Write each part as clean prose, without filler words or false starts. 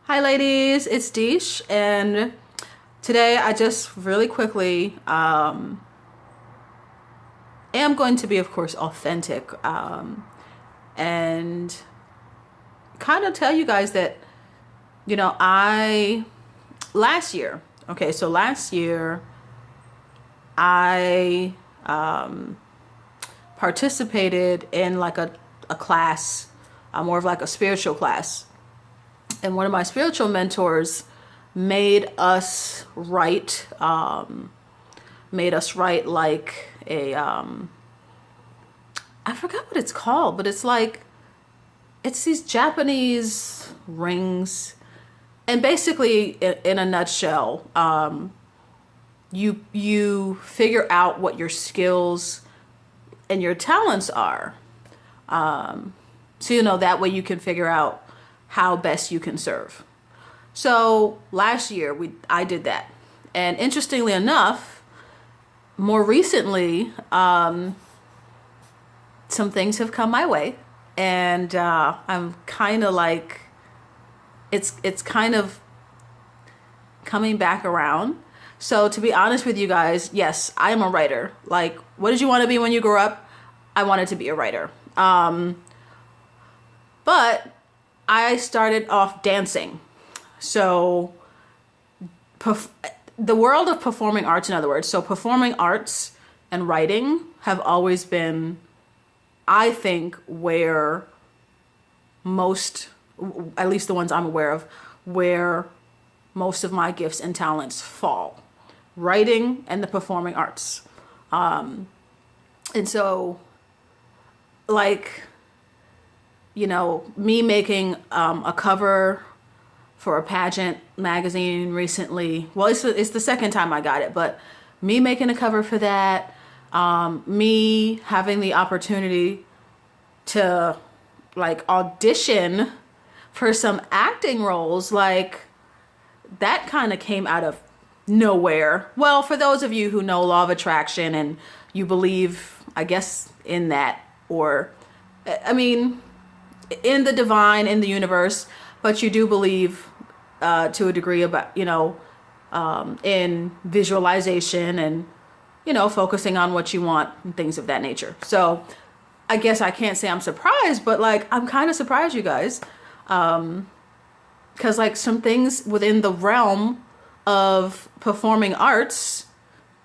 Hi ladies, it's Deesh, and today I just really quickly am going to be, of course, authentic and kind of tell you guys that, I last year, last year I participated in like a class, more of like a spiritual class. And one of my spiritual mentors made us write like a I forgot what it's called, but it's these Japanese rings, and basically in a nutshell, you figure out what your skills and your talents are, so that way you can figure out how best you can serve. So last year I did that, and interestingly enough, more recently, some things have come my way, and I'm kind of like, it's kind of coming back around. So to be honest with you guys, yes, I am a writer. Like, what did you want to be when you grew up? I wanted to be a writer. But I started off dancing. So the world of performing arts, in other words, so performing arts and writing have always been, I think, where most, at least the ones I'm aware of, where most of my gifts and talents fall. Writing and the performing arts. And so, like, me making a cover for a pageant magazine recently. Well, it's the second time I got it, but me making a cover for that, me having the opportunity to like audition for some acting roles, like that kind of came out of nowhere. Well, for those of you who know law of attraction and you believe, I guess, in that, or I mean, in the divine, in the universe, but you do believe to a degree about, in visualization and, focusing on what you want and things of that nature. So I guess I can't say I'm surprised, but like, I'm kind of surprised, you guys. Because like some things within the realm of performing arts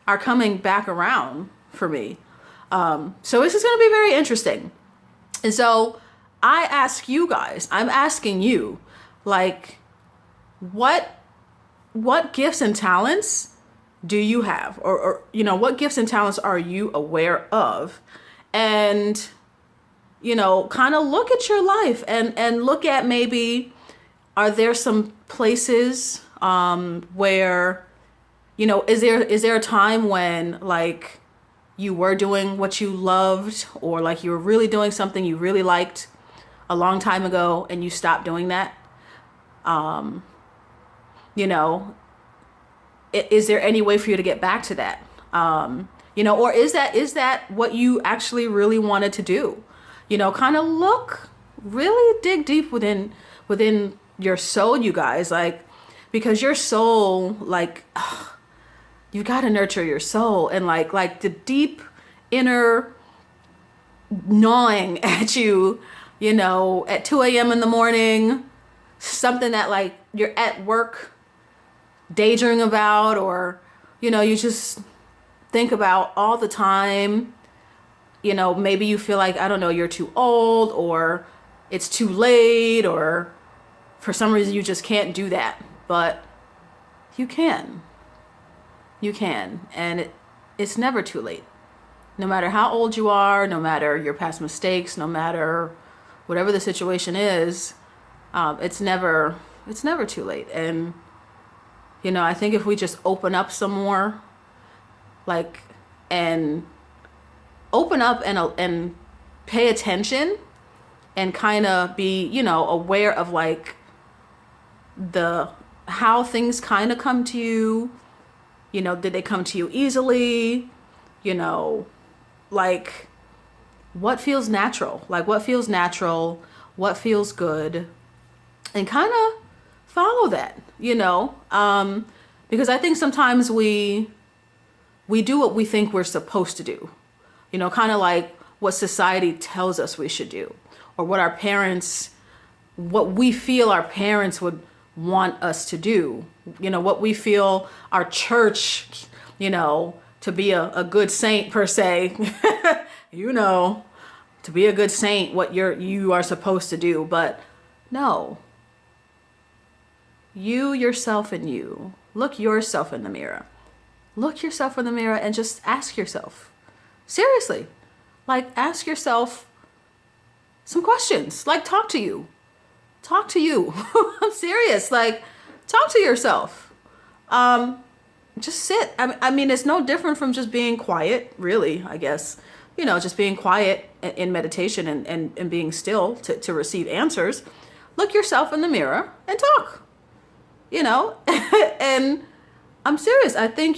are coming back around for me. So this is going to be very interesting. And so I ask you guys, I'm asking you, like, what gifts and talents do you have? Or what gifts and talents are you aware of? And, kind of look at your life and look at maybe, are there some places where, is there a time when like you were doing what you loved, or like you were really doing something you really liked a long time ago and you stopped doing that? Is there any way for you to get back to that? Or is that what you actually really wanted to do? Kind of really dig deep within your soul, you guys, like, because your soul, like, you got to nurture your soul, and like the deep inner gnawing at you, at 2 a.m. in the morning, something that like you're at work daydreaming about, or, you just think about all the time. Maybe you feel like, I don't know, you're too old, or it's too late, or for some reason you just can't do that. But you can. And it's never too late. No matter how old you are, no matter your past mistakes, no matter whatever the situation is, it's never too late. And, I think if we just open up some more, like, and open up and pay attention and kind of be, aware of like how things kind of come to you. Did they come to you easily? Like, what feels natural? Like, what feels natural? What feels good? And kind of follow that, because I think sometimes we do what we think we're supposed to do, kind of like what society tells us we should do, or what we feel our parents would want us to do, what we feel our church, to be a good saint per se, to be a good saint, what you are supposed to do. But no, yourself and look yourself in the mirror. Look yourself in the mirror and just ask yourself, seriously, like ask yourself some questions, like talk to you. I'm serious. Like talk to yourself. Just sit. I mean, it's no different from just being quiet, really, I guess, just being quiet in meditation and being still to receive answers. Look yourself in the mirror and talk, and I'm serious. I think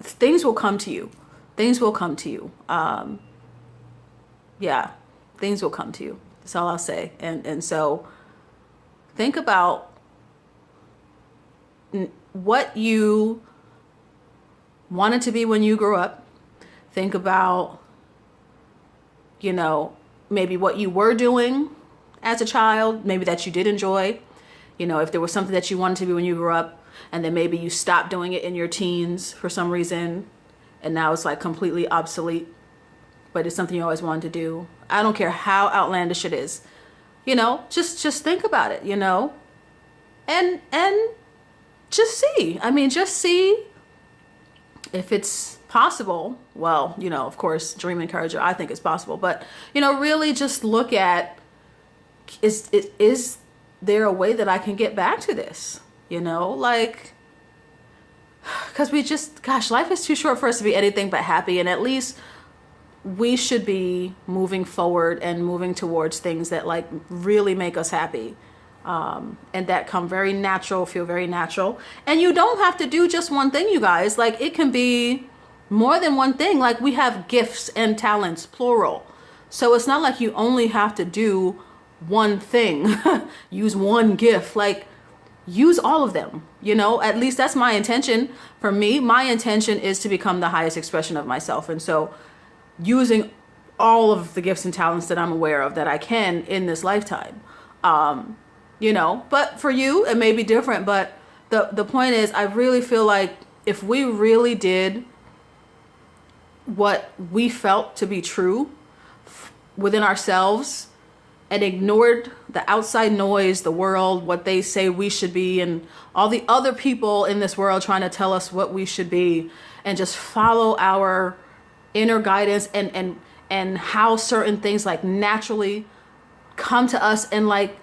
things will come to you. Things will come to you. Yeah, things will come to you. That's all I'll say. And so think about what you wanted to be when you grew up. Think about, maybe what you were doing as a child, maybe that you did enjoy. If there was something that you wanted to be when you grew up, and then maybe you stopped doing it in your teens for some reason, and now it's like completely obsolete, but it's something you always wanted to do. I don't care how outlandish it is, just think about it, and just see. Just see if it's possible. Well, of course, dream encourager, I think it's possible, but really just look at, is there a way that I can get back to this? Because life is too short for us to be anything but happy, and at least we should be moving forward and moving towards things that like really make us happy, and that come very natural, feel very natural. And you don't have to do just one thing, you guys. Like it can be more than one thing. Like we have gifts and talents, plural. So it's not like you only have to do one thing, use one gift, like use all of them, at least that's my intention. For me, my intention is to become the highest expression of myself. And so using all of the gifts and talents that I'm aware of that I can in this lifetime, but for you, it may be different. But the point is, I really feel like if we really did what we felt to be true within ourselves, and ignored the outside noise, the world, what they say we should be, and all the other people in this world trying to tell us what we should be, and just follow our inner guidance and how certain things like naturally come to us, and like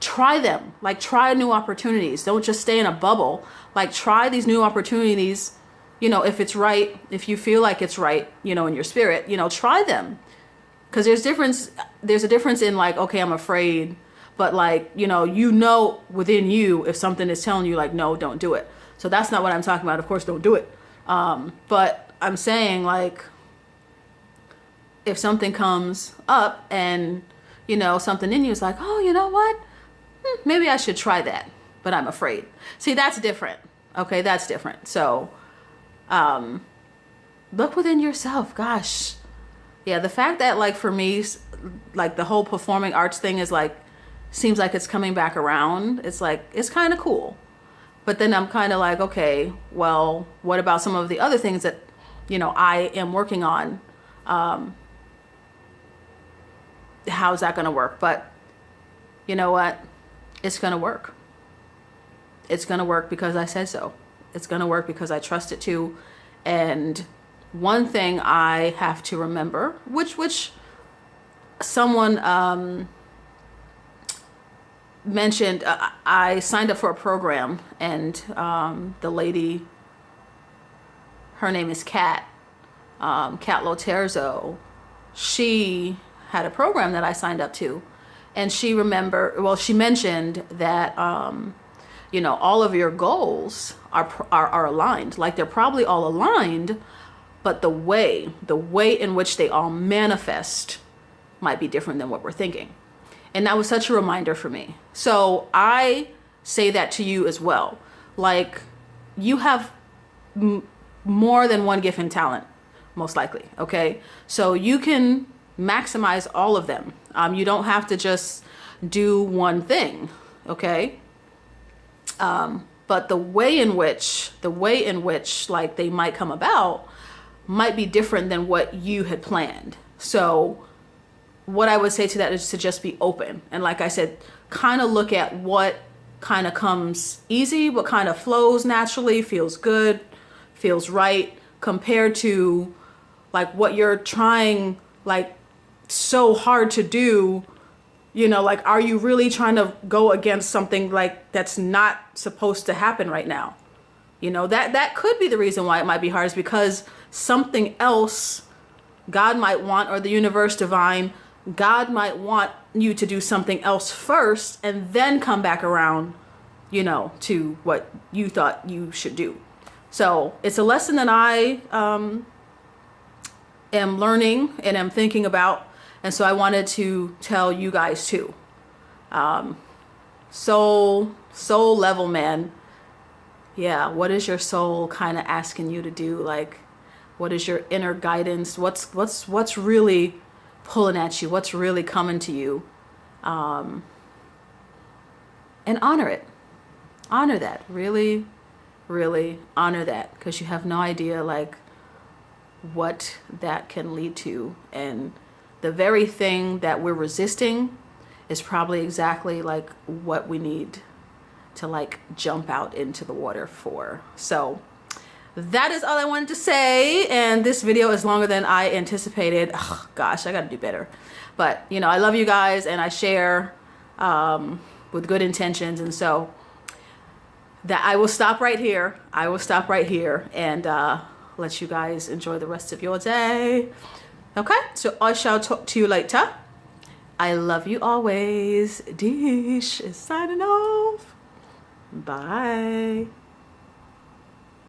try them, like try new opportunities. Don't just stay in a bubble. Like try these new opportunities, if it's right, if you feel like it's right, in your spirit, try them. Because there's a difference in like, okay, I'm afraid, but like, within you, if something is telling you like, no, don't do it. So that's not what I'm talking about. Of course, don't do it. But I'm saying like, if something comes up and, something in you is like, oh, you know what? Maybe I should try that, but I'm afraid. See, that's different. Okay, that's different. So look within yourself. Gosh. Yeah, the fact that like for me, like the whole performing arts thing is like, seems like it's coming back around. It's like, it's kind of cool. But then I'm kind of like, okay, well, what about some of the other things that, I am working on? How's that going to work? But you know what? It's going to work. It's going to work because I said so. It's going to work because I trust it to. And one thing I have to remember, which someone mentioned, I signed up for a program, and the lady, her name is Kat Loterzo. She had a program that I signed up to, and she mentioned that all of your goals are aligned. Like they're probably all aligned, but the way in which they all manifest might be different than what we're thinking. And that was such a reminder for me. So I say that to you as well. Like, you have more than one gift and talent, most likely. Okay. So you can maximize all of them. You don't have to just do one thing. Okay. But the way in which like they might come about might be different than what you had planned. So what I would say to that is to just be open. And like I said, kind of look at what kind of comes easy, what kind of flows naturally, feels good, feels right, compared to like what you're trying like so hard to do. You know, like, are you really trying to go against something like that's not supposed to happen right now? You know, that could be the reason why it might be hard, is because something else God might want, or the universe, divine, God might want you to do something else first and then come back around, you know, to what you thought you should do. So it's a lesson that I am learning and am thinking about. And so I wanted to tell you guys too. Soul level, man. Yeah, what is your soul kind of asking you to do? Like, what is your inner guidance? What's really pulling at you? What's really coming to you? And honor it. Honor that. Really, really honor that, because you have no idea like what that can lead to. And the very thing that we're resisting is probably exactly like what we need to like jump out into the water for. So that is all I wanted to say. And this video is longer than I anticipated. Oh, gosh, I got to do better. But, you know, I love you guys, and I share with good intentions. And so that I will stop right here. I will stop right here and let you guys enjoy the rest of your day. Okay, so I shall talk to you later. I love you always. Dish is signing off. Bye.